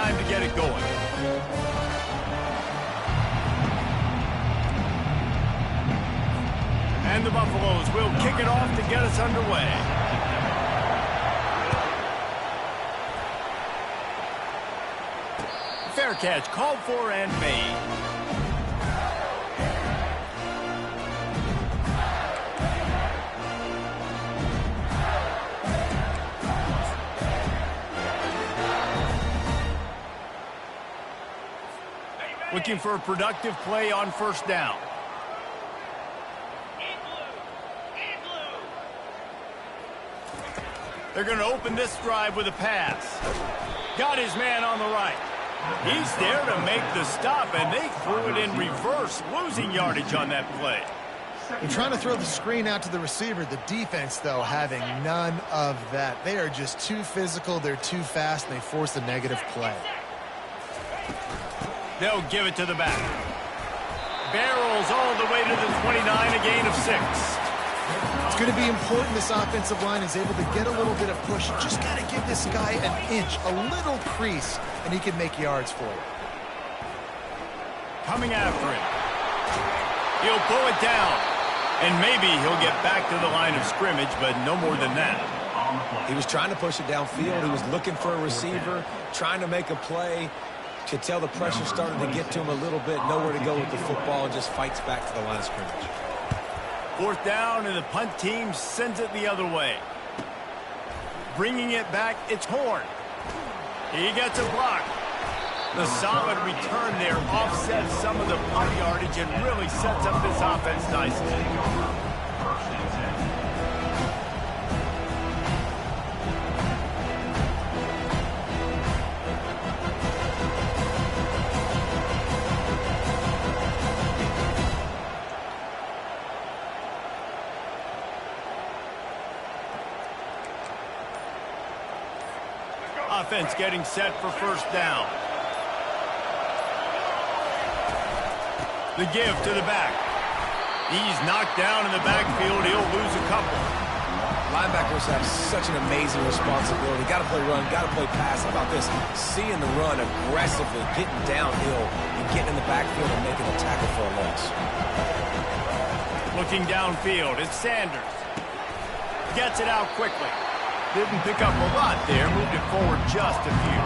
time to get it going. And the Buffaloes will kick it off to get us underway. Fair catch called for and made. Looking for a productive play on first down. They're going to open this drive with a pass. Got his man on the right. He's there to make the stop, and they threw it in reverse, losing yardage on that play. You're trying to throw the screen out to the receiver. The defense, though, having none of that. They are just too physical, they're too fast, and they force a negative play. They'll give it to the back. Barrels all the way to the 29, a gain of 6. It's going to be important this offensive line is able to get a little bit of push. Just got to give this guy an inch, a little crease, and he can make yards for you. Coming after him. He'll pull it down. And maybe he'll get back to the line of scrimmage, but no more than that. He was trying to push it downfield. He was looking for a receiver, trying to make a play. Could tell the pressure started to get to him a little bit. Nowhere to go with the football, and just fights back to the line of scrimmage. Fourth down, and the punt team sends it the other way. Bringing it back, it's Horn. He gets a block. The solid return there offsets some of the punt yardage and really sets up this offense nicely. Offense getting set for first down. The give to the back. He's knocked down in the backfield. He'll lose a couple. Linebackers have such an amazing responsibility. Got to play run, got to play pass. How about this? Seeing the run aggressively, getting downhill, and getting in the backfield and making a tackle for a loss. Looking downfield, it's Sanders. Gets it out quickly. Didn't pick up a lot there, moved it forward just a few.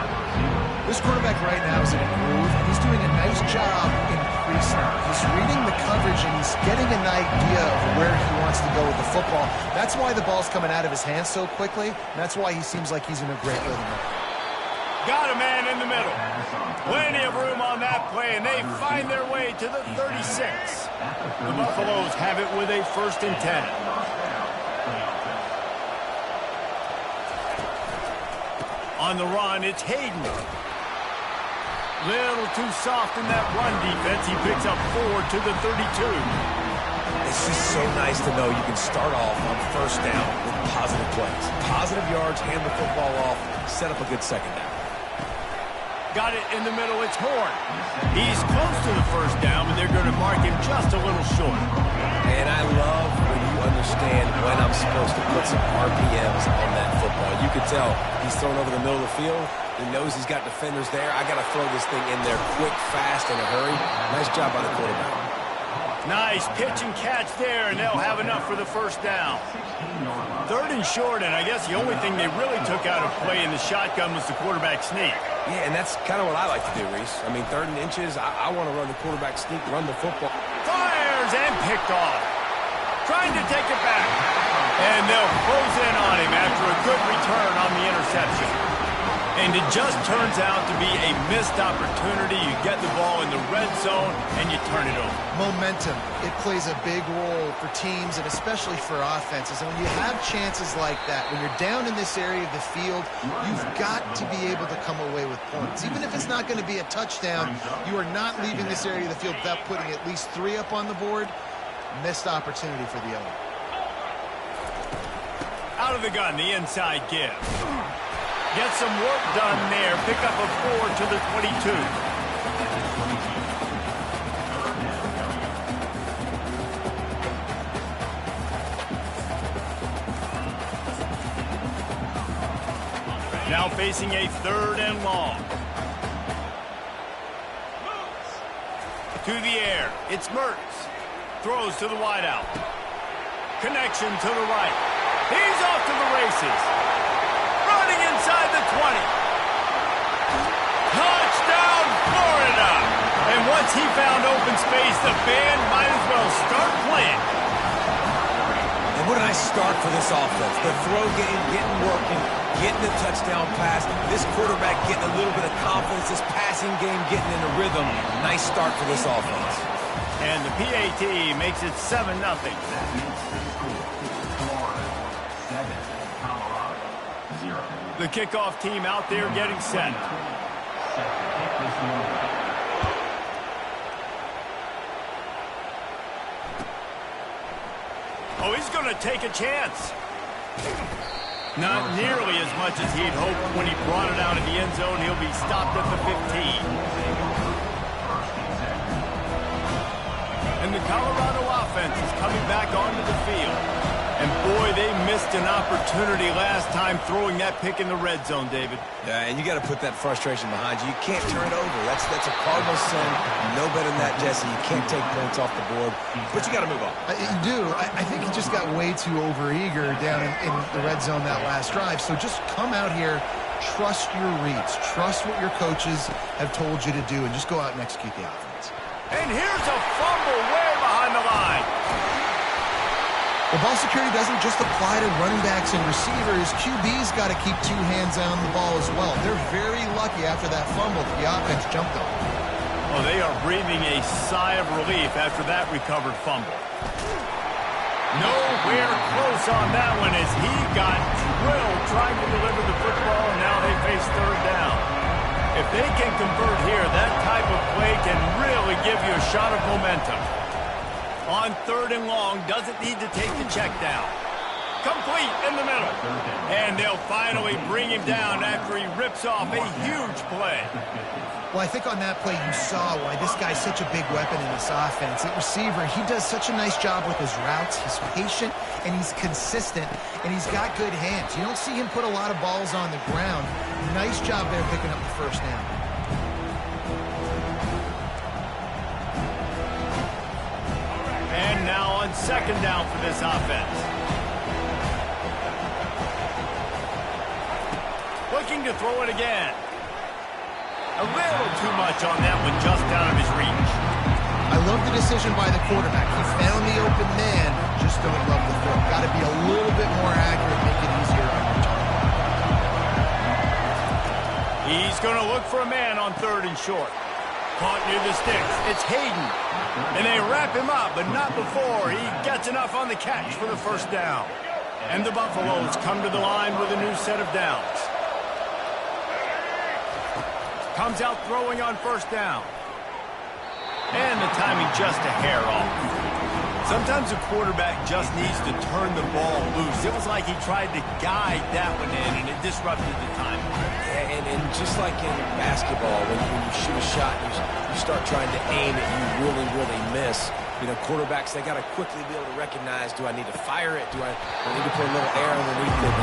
This quarterback right now is in a groove, and he's doing a nice job in creasing. He's reading the coverage, and he's getting an idea of where he wants to go with the football. That's why the ball's coming out of his hands so quickly, and that's why he seems like he's in a great rhythm. Got a man in the middle. Plenty of room on that play, and they find their way to the 36. The Buffaloes have it with a 1st and 10. On the run, it's Hayden. Little too soft in that run defense. He picks up 4 to the 32. It's just so nice to know you can start off on first down with positive plays. Positive yards, hand the football off, set up a good second down. Got it in the middle, it's Horn. He's close to the first down, but they're going to mark him just a little short. And I love when you understand when I'm supposed to put some RPMs on that football. You can tell he's thrown over the middle of the field. He knows he's got defenders there. I got to throw this thing in there quick, fast, in a hurry. Nice job by the quarterback. Nice pitch and catch there, and they'll have enough for the first down. 3rd and short, and I guess the only thing they really took out of play in the shotgun was the quarterback sneak. Yeah, and that's kind of what I like to do, Reese. I mean, 3rd and inches, I want to run the quarterback sneak, run the football. Fires and picked off. Trying to take it back. And they'll close in on him after a good return on the interception. And it just turns out to be a missed opportunity. You get the ball in the red zone, and you turn it over. Momentum. It plays a big role for teams and especially for offenses. And when you have chances like that, when you're down in this area of the field, you've got to be able to come away with points. Even if it's not going to be a touchdown, you are not leaving this area of the field without putting at least 3 up on the board. Missed opportunity for the other. Out of the gun, the inside give. Get some work done there. Pick up a 4 to the 22. Now facing a 3rd and long. To the air. It's Mertz. Throws to the wideout. Connection to the right. He's off to the races. Running inside the 20. Touchdown, Florida! And once he found open space, the band might as well start playing. And what a nice start for this offense. The throw game getting working, getting the touchdown pass. This quarterback getting a little bit of confidence. This passing game getting in a rhythm. Nice start for this offense. And the PAT makes it 7-0. The kickoff team out there getting set. Oh, he's going to take a chance. Not nearly as much as he'd hoped when he brought it out of the end zone. He'll be stopped at the 15. And the Colorado offense is coming back onto the field. And boy, they missed an opportunity last time throwing that pick in the red zone, David. Yeah, and you got to put that frustration behind you. You can't turn it over. That's a cardinal sin. You know better than that, Jesse. You can't take points off the board, but you got to move on. You do. I think he just got way too overeager down in the red zone that last drive. So just come out here, trust your reads, trust what your coaches have told you to do, and just go out and execute the offense. And here's a fumble way behind the line. Well, ball security doesn't just apply to running backs and receivers. QB's got to keep two hands on the ball as well. They're very lucky after that fumble that the offense jumped on. Well, they are breathing a sigh of relief after that recovered fumble. Nowhere close on that one as he got drilled trying to deliver the football, and now they face third down. If they can convert here, that type of play can really give you a shot of momentum. On third and long, doesn't need to take the check down. Complete in the middle. And they'll finally bring him down after he rips off a huge play. Well, I think on that play you saw why this guy's such a big weapon in this offense. At receiver, he does such a nice job with his routes. He's patient, and he's consistent, and he's got good hands. You don't see him put a lot of balls on the ground. Nice job there picking up the first down. And now on second down for this offense. Looking to throw it again. A little too much on that one, just out of his reach. I love the decision by the quarterback. He found the open man, just don't love the throw. Got to be a little bit more accurate, make it easier on your target. He's going to look for a man on third and short. Caught near the sticks. It's Hayden. And they wrap him up, but not before he gets enough on the catch for the first down. And the Buffaloes come to the line with a new set of downs. Comes out throwing on first down. And the timing just a hair off. Sometimes a quarterback just needs to turn the ball loose. It was like he tried to guide that one in, and it disrupted the timing. Yeah, and just like in basketball, when you shoot a shot and you start trying to aim it, you really miss. You know, quarterbacks, they got to quickly be able to recognize, do I need to fire it? Do I need to put a little air underneath it?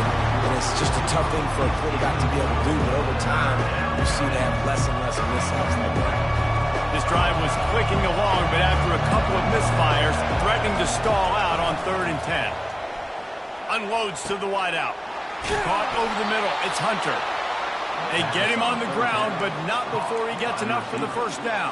And it's just a tough thing for a quarterback to be able to do. But over time, you see they have less and less mishaps like that. This drive was clicking along, but after a couple of misfires, threatening to stall out on 3rd and 10. Unloads to the wideout. Caught over the middle. It's Hunter. They get him on the ground, but not before he gets enough for the first down.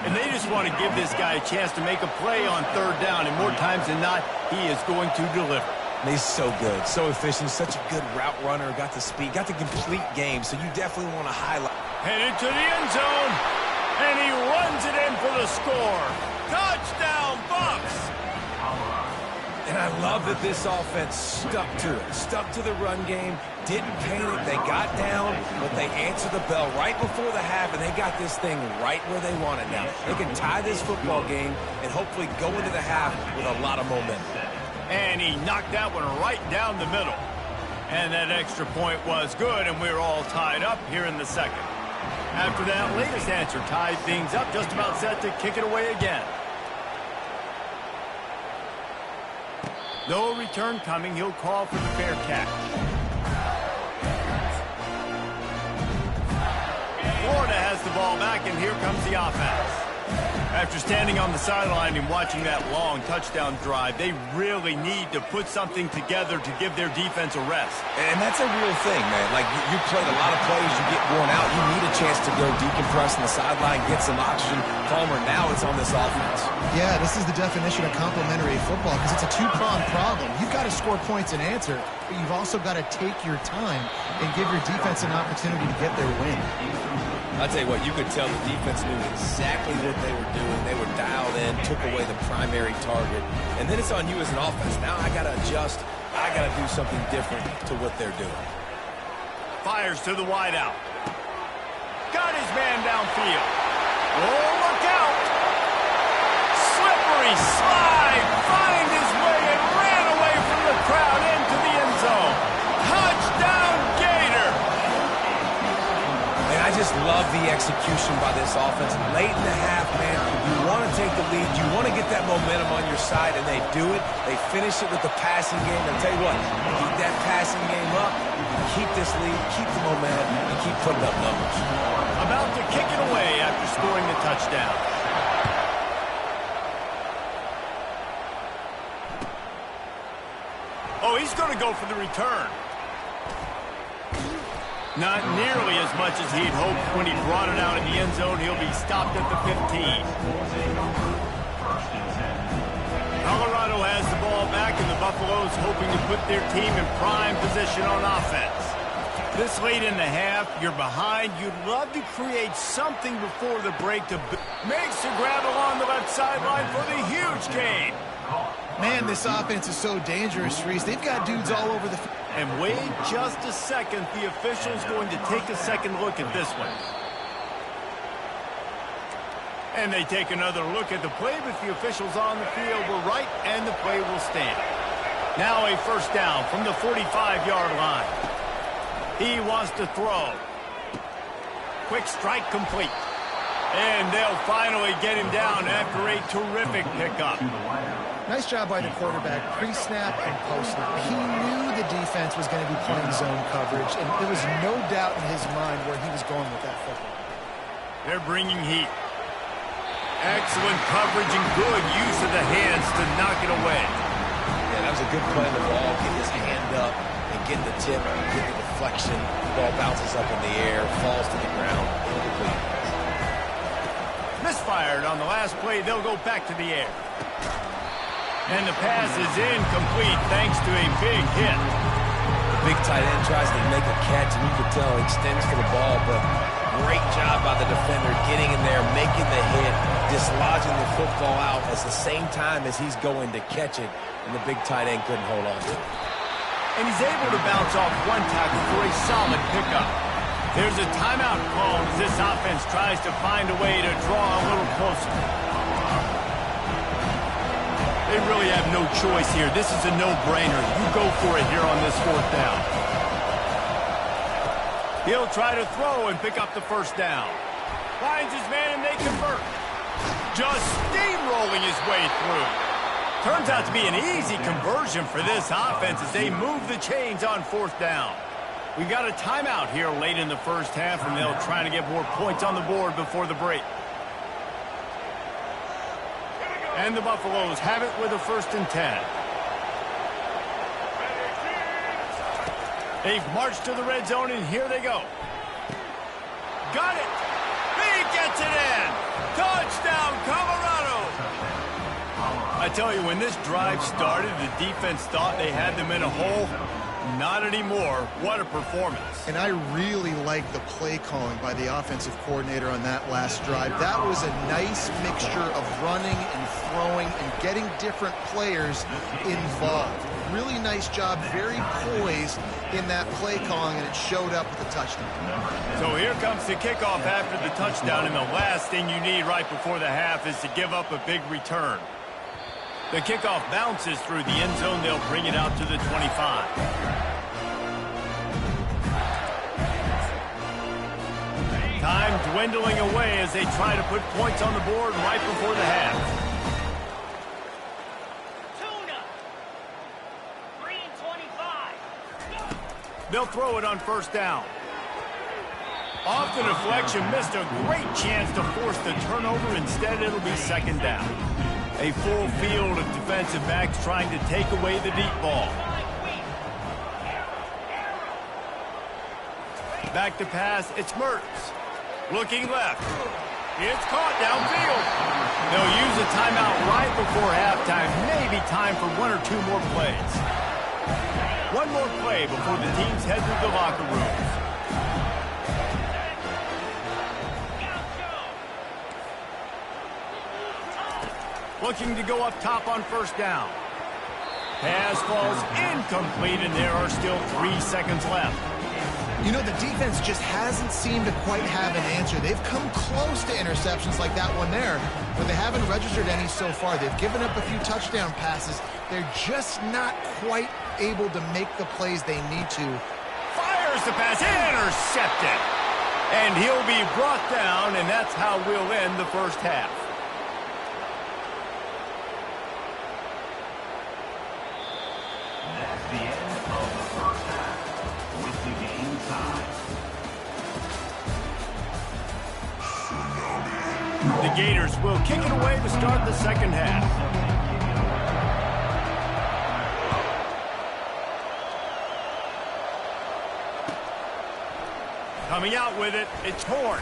And they just want to give this guy a chance to make a play on 3rd down, and more times than not, he is going to deliver. He's so good, so efficient, such a good route runner, got the speed, got the complete game, so you definitely want to highlight. Headed to the end zone, and he runs it in for the score. Touchdown, Bucs! And I love that this offense stuck to it, stuck to the run game, didn't panic, they got down, but they answered the bell right before the half, and they got this thing right where they want it now. They can tie this football game and hopefully go into the half with a lot of momentum. And he knocked that one right down the middle. And that extra point was good, and we're all tied up here in the second. After that latest answer tied things up, just about set to kick it away again. No return coming. He'll call for the fair catch. Florida has the ball back, and here comes the offense. After standing on the sideline and watching that long touchdown drive, they really need to put something together to give their defense a rest. And that's a real thing, man. Like, you played a lot of plays, you get worn out, you need a chance to go decompress on the sideline, get some oxygen. Palmer, now it's on this offense. Yeah, this is the definition of complementary football because it's a two-pronged problem. You've got to score points and answer, but you've also got to take your time and give your defense an opportunity to get their win. I'll tell you what, you could tell the defense knew exactly what they were doing. They were dialed in, took away the primary target. And then it's on you as an offense. Now I got to adjust. I got to do something different to what they're doing. Fires to the wideout. Got his man downfield. Oh, look out! Slippery slide. Find his way and ran away from the crowd into the end zone. Touchdown, Gator! I just love the execution by this offense. Late in the half, man, you want to take the lead. You want to get that momentum on your side, and they do it. They finish it with the passing game. I'll tell you what, keep that passing game up, keep this lead, keep the momentum, and keep putting up numbers. About to kick it away after scoring the touchdown. Oh, he's going to go for the return. Not nearly as much as he'd hoped when he brought it out in the end zone. He'll be stopped at the 15. Colorado has the ball back, and the Buffaloes hoping to put their team in prime position on offense. This late in the half, you're behind. You'd love to create something before the break to makes the grab along the left sideline for the huge gain. Man, this offense is so dangerous, Reese. They've got dudes all over the... And wait just a second. The official's going to take a second look at this one. And they take another look at the play, but the officials on the field were right, and the play will stand. Now a first down from the 45-yard line. He wants to throw. Quick strike complete. And they'll finally get him down after a terrific pickup. Nice job by the quarterback, pre-snap and post-snap. He knew the defense was going to be playing zone coverage, and there was no doubt in his mind where he was going with that football. They're bringing heat. Excellent coverage and good use of the hands to knock it away. Yeah, that was a good play on the ball. Get his hand up and get the tip, get the deflection. The ball bounces up in the air, falls to the ground, incomplete. Misfired on the last play. They'll go back to the air. And the pass is incomplete thanks to a big hit. The big tight end tries to make a catch, and you can tell he extends for the ball, but great job by the defender getting in there, making the hit, dislodging the football out at the same time as he's going to catch it, and the big tight end couldn't hold on to it. And he's able to bounce off one tackle for a solid pickup. There's a timeout called as this offense tries to find a way to draw a little closer. They really have no choice here. This is a no-brainer. You go for it here on this fourth down. He'll try to throw and pick up the first down. Finds his man and they convert. Just steamrolling his way through. Turns out to be an easy conversion for this offense as they move the chains on fourth down. We got a timeout here late in the first half, and they'll try to get more points on the board before the break. And the Buffaloes have it with a 1st and 10. They've marched to the red zone, and here they go. Got it. He gets it in. Touchdown, Colorado. I tell you, when this drive started, the defense thought they had them in a hole. Not anymore. What a performance. And I really like the play calling by the offensive coordinator on that last drive. That was a nice mixture of running and throwing and getting different players involved. Really nice job, very poised in that play calling, and it showed up with the touchdown. So here comes the kickoff after the touchdown, and the last thing you need right before the half is to give up a big return. The kickoff bounces through the end zone. They'll bring it out to the 25. Time dwindling away as they try to put points on the board right before the half. They'll throw it on first down. Off the deflection, missed a great chance to force the turnover. Instead, it'll be second down. A full field of defensive backs trying to take away the deep ball. Back to pass, it's Mertz. Looking left. It's caught downfield. They'll use a timeout right before halftime. Maybe time for one or two more plays. One more play before the teams head to the locker rooms. Looking to go up top on first down. Pass falls incomplete, and there are still 3 seconds left. You know, the defense just hasn't seemed to quite have an answer. They've come close to interceptions like that one there, but they haven't registered any so far. They've given up a few touchdown passes. They're just not quite able to make the plays they need to. Fires the pass, intercepted. And he'll be brought down, and that's how we'll end the first half. That's the end of the first half. With the game tied. The Gators will kick it away to start the second half. Coming out with it, it's Horn.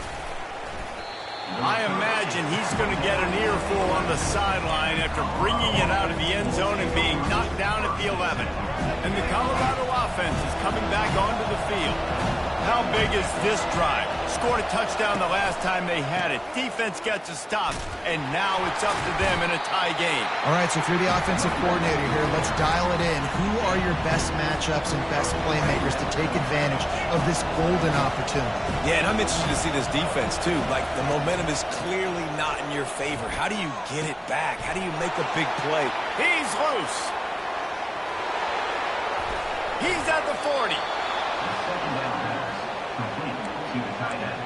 I imagine he's going to get an earful on the sideline after bringing it out of the end zone and being knocked down at the 11. And the Colorado offense is coming back onto the field. How big is this drive? Scored a touchdown the last time they had it. Defense gets a stop, and now it's up to them in a tie game. All right, so if you're the offensive coordinator here, let's dial it in. Who are your best matchups and best playmakers to take advantage of this golden opportunity? Yeah, and I'm interested to see this defense, too. Like, the momentum is clearly not in your favor. How do you get it back? How do you make a big play? He's loose. He's at the 40. Second down pass. Complete to the tight end.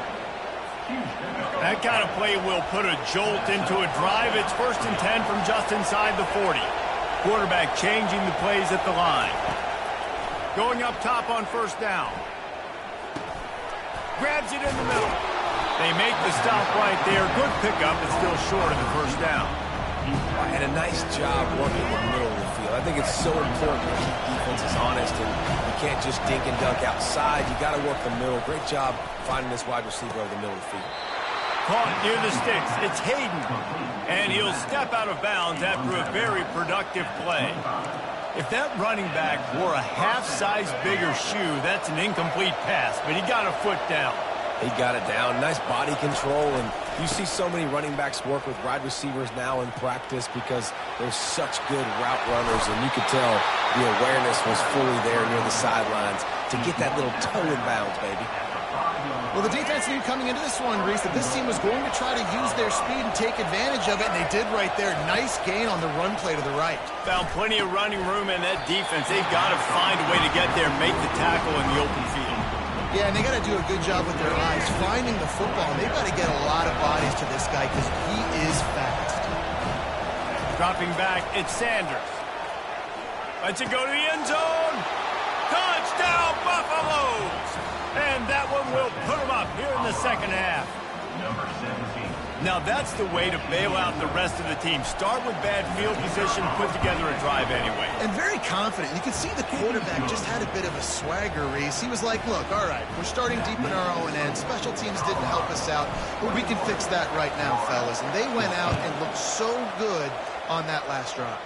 That kind of play will put a jolt into a drive. It's 1st and 10 from just inside the 40. Quarterback changing the plays at the line. Going up top on first down. Grabs it in the middle. They make the stop right there. Good pickup, but still short of the first down. And a nice job working the middle of the field. I think it's so important to keep defenses honest, and you can't just dink and dunk outside. You got to work the middle. Great job finding this wide receiver over the middle of the field. Caught near the sticks. It's Hayden. And he'll step out of bounds after a very productive play. If that running back wore a half-size bigger shoe, that's an incomplete pass, but he got a foot down. He got it down. Nice body control, and you see so many running backs work with wide receivers now in practice because they're such good route runners, and you could tell the awareness was fully there near the sidelines to get that little toe in bounds, baby. Well, the defense knew coming into this one, Reese, that this team was going to try to use their speed and take advantage of it, and they did right there. Nice gain on the run play to the right. Found plenty of running room in that defense. They've got to find a way to get there, make the tackle in the open field. Yeah, and they got to do a good job with their eyes finding the football. And they've got to get a lot of bodies to this guy because he is fast. Dropping back, it's Sanders. Lets it go to the end zone. Touchdown, Buffaloes! And that one will put them up here in the second half. Number 17. Now that's the way to bail out the rest of the team. Start with bad field position, put together a drive anyway. And very confident. You can see the quarterback just had a bit of a swagger, Reese. He was like, look, all right, we're starting deep in our own end. Special teams didn't help us out, but we can fix that right now, fellas. And they went out and looked so good on that last drive.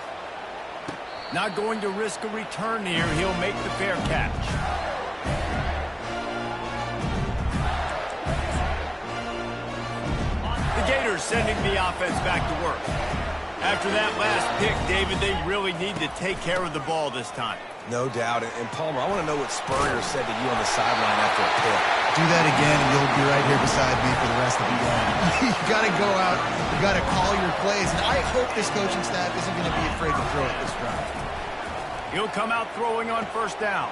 Not going to risk a return here. He'll make the fair catch. The Gators sending the offense back to work. After that last pick, David, they really need to take care of the ball this time. No doubt. And Palmer, I want to know what Spurrier said to you on the sideline after a pick. Do that again, and you'll be right here beside me for the rest of the game. You got to go out. You got to call your plays. And I hope this coaching staff isn't going to be afraid to throw it this drive. He'll come out throwing on first down.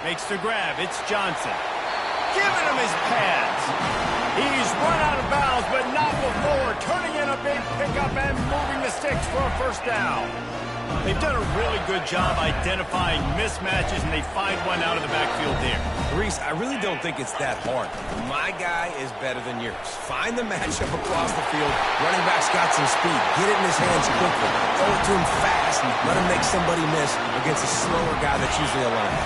Makes the grab. It's Johnson. Giving him his pads. He's run out of bounds, but not before turning it a big pickup and moving the sticks for a first down. They've done a really good job identifying mismatches, and they find one out of the backfield there. Reese, I really don't think it's that hard. My guy is better than yours. Find the matchup across the field. Running back's got some speed. Get it in his hands quickly. Throw it to him fast and let him make somebody miss against a slower guy that's usually alive.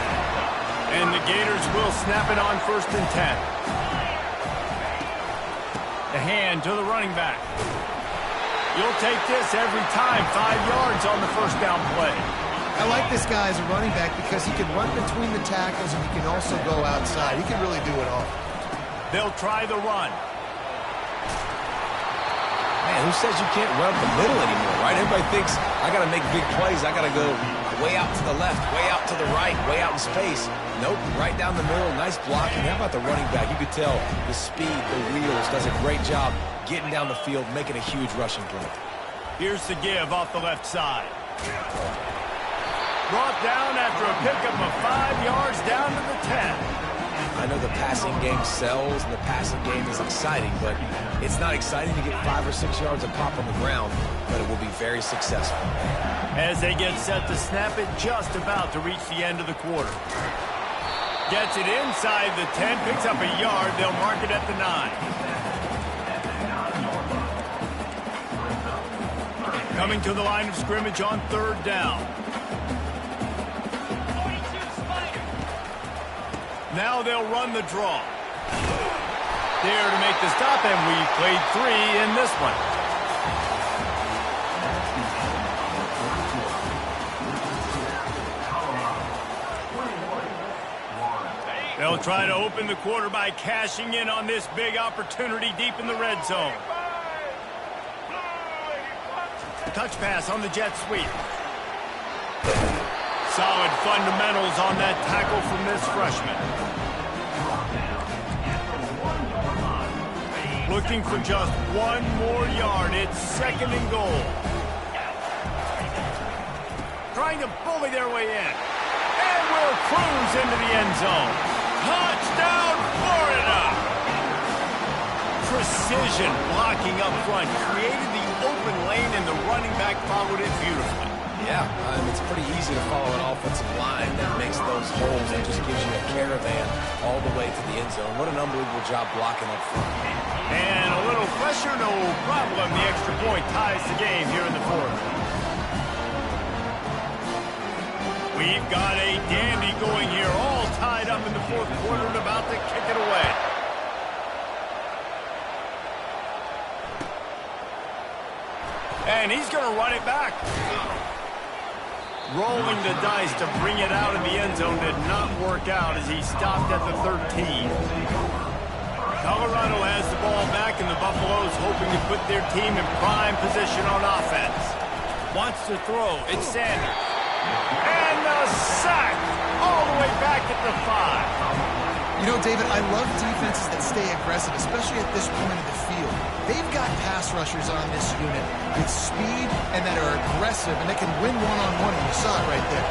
And the Gators will snap it on 1st and 10. The hand to the running back. You'll take this every time. 5 yards on the first down play. I like this guy as a running back because he can run between the tackles and he can also go outside. He can really do it all. They'll try the run. Man, who says you can't run up the middle anymore, right? Everybody thinks, I got to make big plays. I got to go way out to the left, way out to the right, way out in space. Nope, right down the middle. Nice blocking. How about the running back? You could tell the speed, the wheels, does a great job getting down the field, making a huge rushing play. Here's the give off the left side. Brought down after a pickup of 5 yards down to the 10. I know the passing game sells and the passing game is exciting, but it's not exciting to get 5 or 6 yards of pop on the ground, but it will be very successful. As they get set to snap it, just about to reach the end of the quarter. Gets it inside the 10, picks up a yard. They'll mark it at the 9. Coming to the line of scrimmage on 3rd down. Now they'll run the draw. There to make the stop, and we played 3 in this one. They'll try to open the quarter by cashing in on this big opportunity deep in the red zone. Touch pass on the jet sweep. Solid fundamentals on that tackle from this freshman. Looking for just 1 more yard. It's 2nd and goal. Trying to bully their way in. And will cruise into the end zone. Touchdown, Florida! Precision blocking up front. Created the open lane, and the running back followed it beautifully. Yeah, it's pretty easy to follow an offensive line that makes those holes and just gives you a caravan all the way to the end zone. What an unbelievable job blocking up front. And a little pressure, no problem. The extra point ties the game here in the 4th. We've got a dandy going here, all tied up in the 4th quarter and about to kick it away. And he's going to run it back. Rolling the dice to bring it out of the end zone did not work out as he stopped at the 13. Colorado has the ball back, and the Buffaloes hoping to put their team in prime position on offense. Wants to throw. It's Sanders. And the sack all the way back at the 5. You know, David, I love defenses that stay aggressive, especially at this point of the field. They've got pass rushers on this unit with speed and that are aggressive, and they can win one-on-one, and you saw it right there.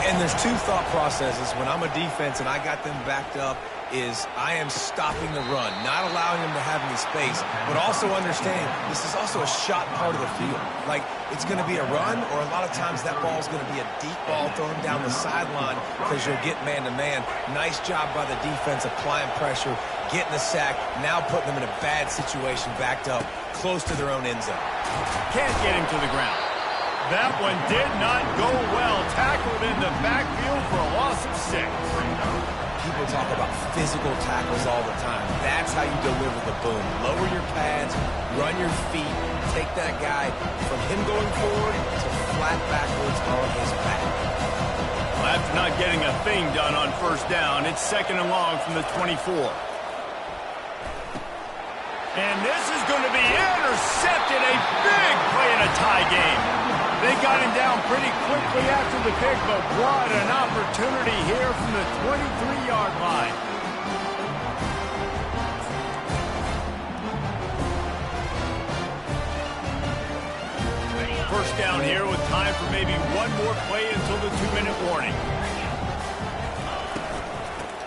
And there's 2 thought processes. When I'm a defense and I got them backed up, is I am stopping the run, not allowing them to have any space, but also understanding this is also a shot part of the field. Like, it's going to be a run, or a lot of times that ball is going to be a deep ball thrown down the sideline because you'll get man-to-man. Nice job by the defense applying pressure, getting the sack, now putting them in a bad situation backed up close to their own end zone. Can't get him to the ground. That one did not go well. Tackled in the backfield for a loss of 6. People talk about physical tackles all the time. That's how you deliver the boom. Lower your pads, run your feet, take that guy from him going forward to flat backwards on his back. Well, after not getting a thing done on 1st down, it's 2nd and long from the 24. And this is going to be intercepted. A big play in a tie game. They got him down pretty quickly after the pick, but what an opportunity here from the 23-yard line. First down here with time for maybe one more play until the 2-minute warning.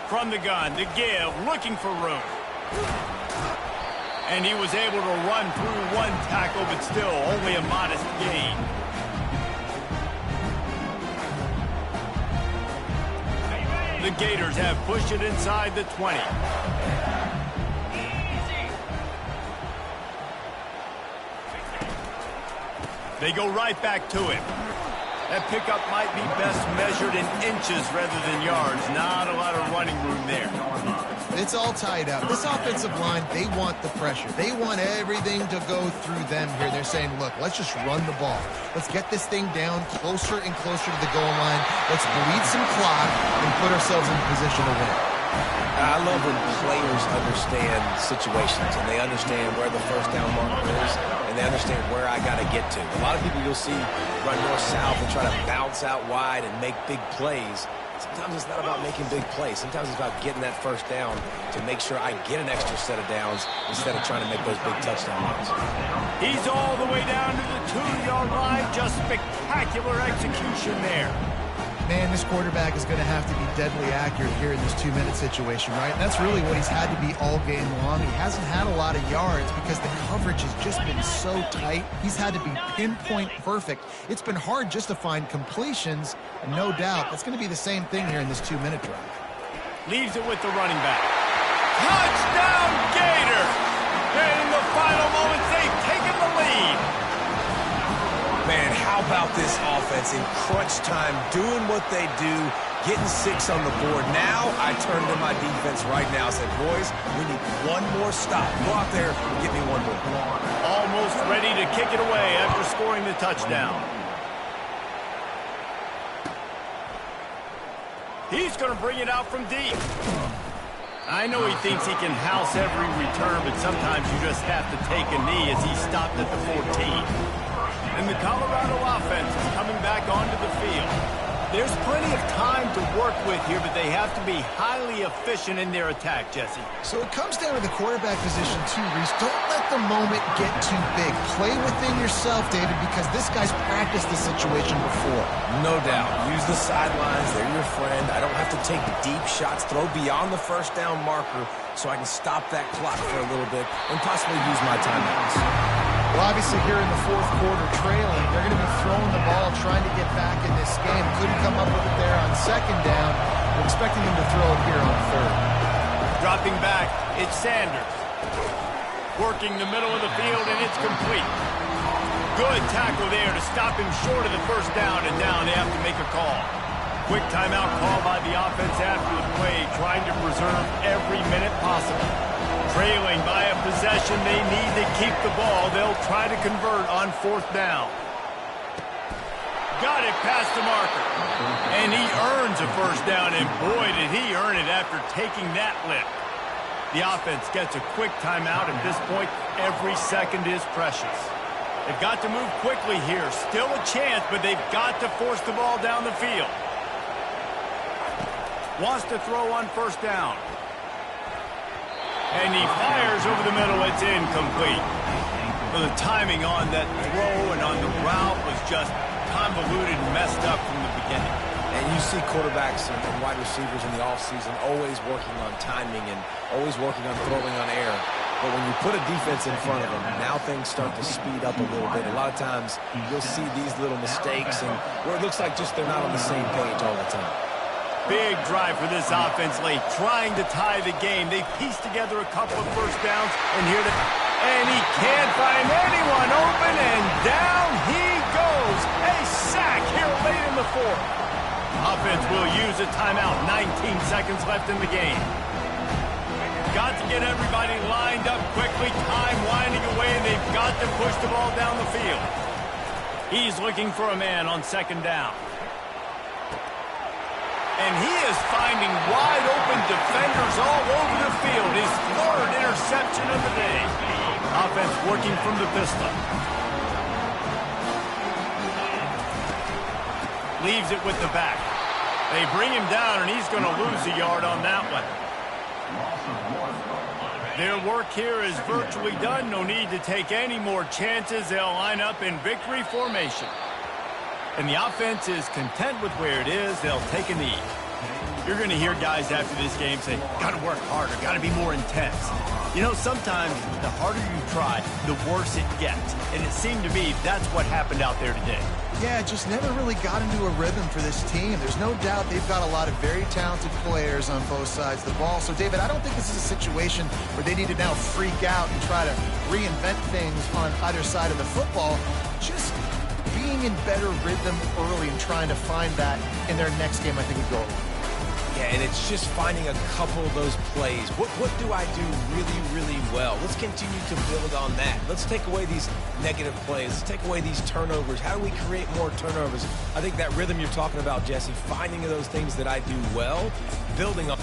From the gun, the give, looking for room. And he was able to run through one tackle, but still only a modest gain. The Gators have pushed it inside the 20. They go right back to him. That pickup might be best measured in inches rather than yards. Not a lot of running room there. It's all tied up. This offensive line, they want the pressure. They want everything to go through them here. They're saying, look, let's just run the ball. Let's get this thing down closer and closer to the goal line. Let's bleed some clock and put ourselves in position to win. I love when players understand situations and they understand where the first down marker is and they understand where I got to get to. A lot of people you'll see run north-south and try to bounce out wide and make big plays. Sometimes it's not about making big plays. Sometimes it's about getting that first down to make sure I get an extra set of downs instead of trying to make those big touchdown runs. He's all the way down to the 2-yard line. Just spectacular execution there. Man, this quarterback is going to have to be deadly accurate here in this 2-minute situation, right? And that's really what he's had to be all game long. He hasn't had a lot of yards because the coverage has just been so tight. He's had to be pinpoint perfect. It's been hard just to find completions, and no doubt that's going to be the same thing here in this 2-minute drive. Leaves it with the running back. Touchdown, Gator! And in the final moments, they've taken the lead. Man, how about this offense in crunch time, doing what they do, getting 6 on the board. Now I turn to my defense right now and said, boys, we need one more stop. Go out there and get me one more. Almost ready to kick it away after scoring the touchdown. He's going to bring it out from deep. I know he thinks he can house every return, but sometimes you just have to take a knee as he stopped at the 14. And the Colorado offense is coming back onto the field. There's plenty of time to work with here, but they have to be highly efficient in their attack, Jesse. So it comes down to the quarterback position too, Reese. Don't let the moment get too big. Play within yourself, David, because this guy's practiced this situation before. No doubt. Use the sidelines. They're your friend. I don't have to take deep shots, throw beyond the first down marker so I can stop that clock for a little bit and possibly use my timeouts. Well, obviously here in the fourth quarter trailing, they're going to be throwing the ball, trying to get back in this game. Couldn't come up with it there on second down. We're expecting them to throw it here on third. Dropping back, it's Sanders. Working the middle of the field, and it's complete. Good tackle there to stop him short of the first down, and now they have to make a call. Quick timeout call by the offense after the play, trying to preserve every minute possible. Trailing by a possession, they need to keep the ball. They'll try to convert on fourth down. Got it past the marker. And he earns a first down, and boy, did he earn it after taking that lift. The offense gets a quick timeout. At this point, every second is precious. They've got to move quickly here. Still a chance, but they've got to force the ball down the field. Wants to throw on first down. And he fires over the middle. It's incomplete. Well, the timing on that throw and on the route was just convoluted and messed up from the beginning. And you see quarterbacks and wide receivers in the offseason always working on timing and always working on throwing on air. But when you put a defense in front of them, now things start to speed up a little bit. A lot of times you'll see these little mistakes and where it looks like just they're not on the same page all the time. Big drive for this offense late, trying to tie the game. They pieced together a couple of first downs, and and he can't find anyone open, and down he goes. A sack here late in the fourth. Offense will use a timeout. 19 seconds left in the game. Got to get everybody lined up quickly. Time winding away, and they've got to push the ball down the field. He's looking for a man on second down. And he is finding wide-open defenders all over the field. His third interception of the day. Offense working from the pistol. Leaves it with the back. They bring him down, and he's going to lose a yard on that one. Their work here is virtually done. No need to take any more chances. They'll line up in victory formation. And the offense is content with where it is. They'll take a knee. You're going to hear guys after this game say, got to work harder, got to be more intense. You know, sometimes the harder you try, the worse it gets. And it seemed to me that's what happened out there today. Yeah, just never really got into a rhythm for this team. There's no doubt they've got a lot of very talented players on both sides of the ball. So, David, I don't think this is a situation where they need to now freak out and try to reinvent things on either side of the football. Just being in better rhythm early and trying to find that in their next game, I think would go a long way. Yeah, and it's just finding a couple of those plays. What do I do really, really well? Let's continue to build on that. Let's take away these negative plays. Let's take away these turnovers. How do we create more turnovers? I think that rhythm you're talking about, Jesse, finding those things that I do well, building up.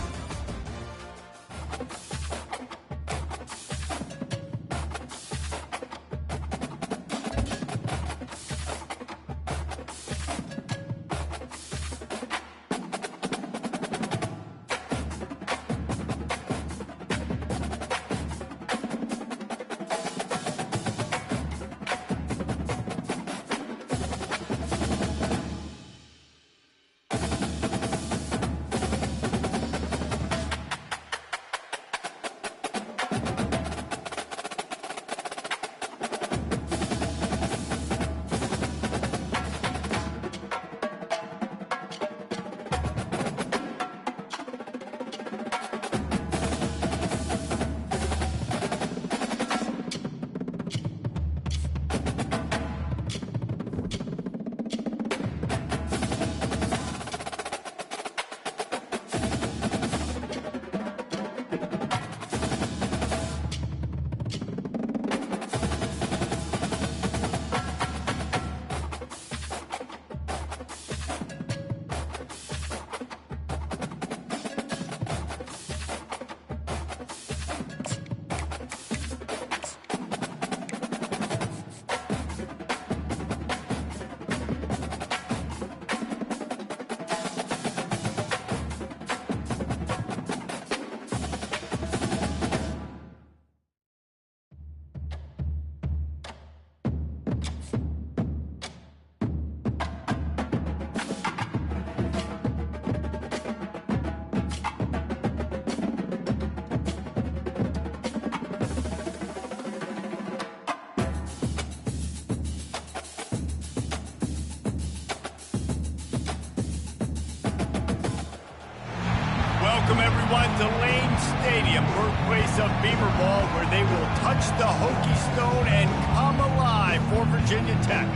Welcome, everyone, to Lane Stadium, birthplace of Beamer Ball, where they will touch the Hokie Stone and come alive for Virginia Tech.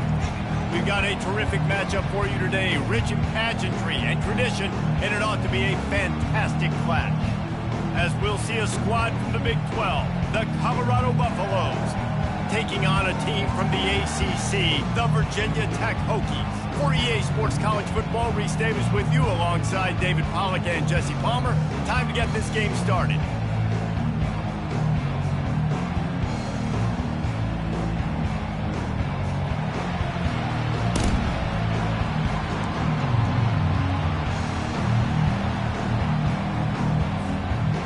We've got a terrific matchup for you today, rich in pageantry and tradition, and it ought to be a fantastic clash. As we'll see a squad from the Big 12, the Colorado Buffaloes, taking on a team from the ACC, the Virginia Tech Hokies. For EA Sports College Football, Reese Davis with you alongside David Pollack and Jesse Palmer. Time to get this game started.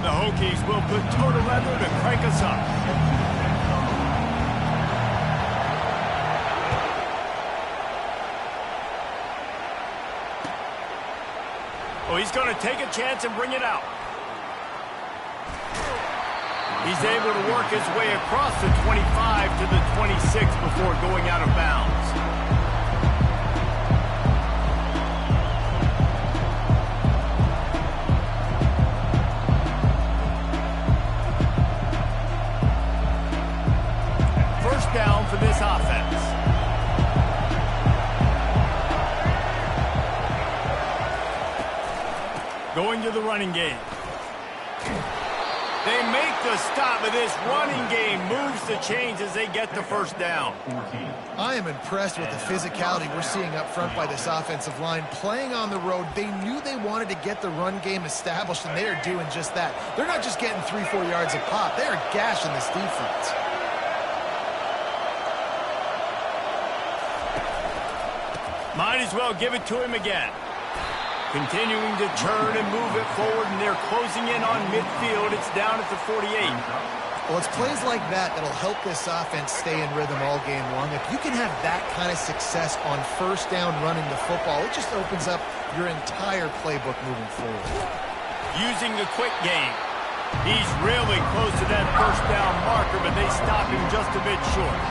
The Hokies will put toe to leather to crank us up. Oh, he's going to take a chance and bring it out. He's able to work his way across the 25 to the 26 before going out of bounds. First down for this offense. Going to the running game. They make the stop, but this running game moves the chains as they get the first down. I am impressed with the physicality we're seeing up front by this offensive line. Playing on the road, they knew they wanted to get the run game established, and they are doing just that. They're not just getting 3-4 yards a pop. They are gashing this defense. Might as well give it to him again. Continuing to turn and move it forward, and they're closing in on midfield. It's down at the 48. Well, it's plays like that that'll help this offense stay in rhythm all game long. If you can have that kind of success on first down running the football, it just opens up your entire playbook moving forward. Using the quick game. He's really close to that first down marker, but they stop him just a bit short.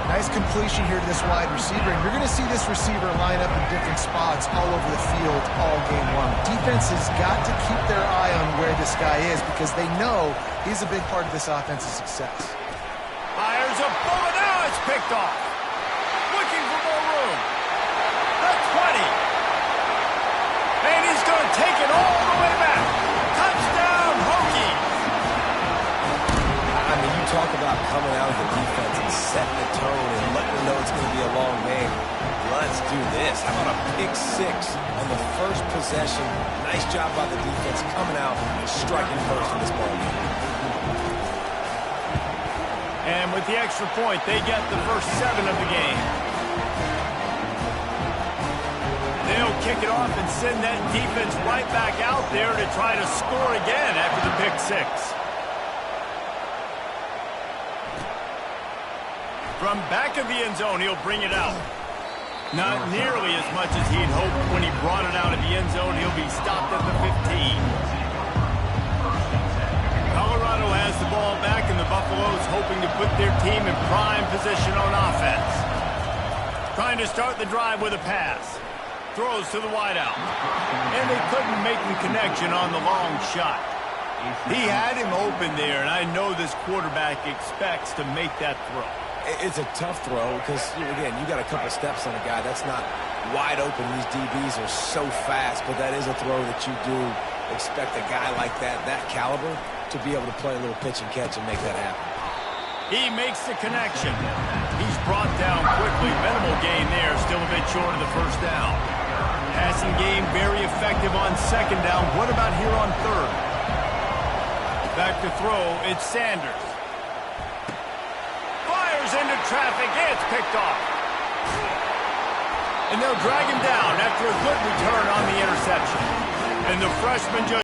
Nice completion here to this wide receiver, and you're going to see this receiver line up in different spots all over the field all game long. Defense has got to keep their eye on where this guy is because they know he's a big part of this offense's success. Fires a bullet. Now it's picked off. Looking for more room. The 20. And he's going to take it all the way back. Touchdown, Hokie. I mean, you talk about coming out of the defense and setting the tone and letting them know it's going to be a long game. Let's do this. How about a pick six on the first possession? Nice job by the defense coming out and striking first in this ball game. And with the extra point, they get the first 7 of the game. They'll kick it off and send that defense right back out there to try to score again after the pick six. From back of the end zone, he'll bring it out. Not nearly as much as he'd hoped when he brought it out of the end zone. He'll be stopped at the 15. Colorado has the ball back, and the Buffaloes hoping to put their team in prime position on offense. Trying to start the drive with a pass. Throws to the wideout. And they couldn't make the connection on the long shot. He had him open there, and I know this quarterback expects to make that throw. It's a tough throw because, again, you got a couple steps on a guy. That's not wide open. These DBs are so fast, but that is a throw that you do expect a guy like that caliber, to be able to play a little pitch and catch and make that happen. He makes the connection. He's brought down quickly. Minimal gain there, still a bit short of the first down. Passing game very effective on second down. What about here on third? Back to throw, it's Sanders. Into traffic, it's picked off. And they'll drag him down after a good return on the interception. And the freshman just